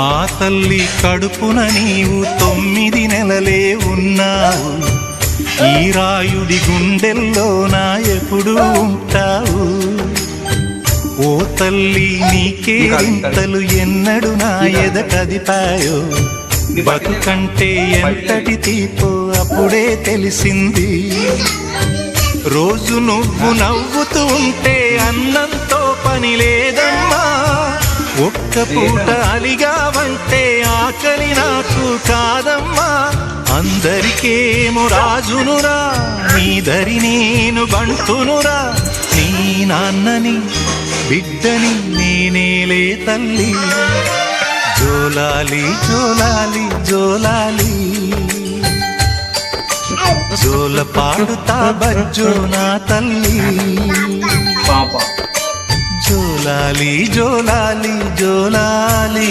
ఆ తల్లి కడుపున నీవు 9 నెలలే ఉన్నావు. ఈ రాయుడి గుండెల్లో నా ఎప్పుడు ఉంటావు. ఓ తల్లి నీకే ఇంతలు ఎన్నడు నా ఎద కదిపాయో. బతుకంటే ఎంతటి తీపో అప్పుడే తెలిసింది. రోజు నువ్వు నవ్వుతూ ఉంటే అన్నంతో పని లేదమ్మా. ఒక్క పూట అలిగావంటే ఆకలి నాకు కాదమ్మా. అందరికేమో రాజునురా, నీ దరి నేను బంటునురా. నీ నాన్నని బిడ్డని నేనేలే తల్లి. జోలాలి జోలాలి జోలాలి, జోల పాడుతా బజ్జో నా తల్లి. జోలాలి జోలాలి జోలాలి.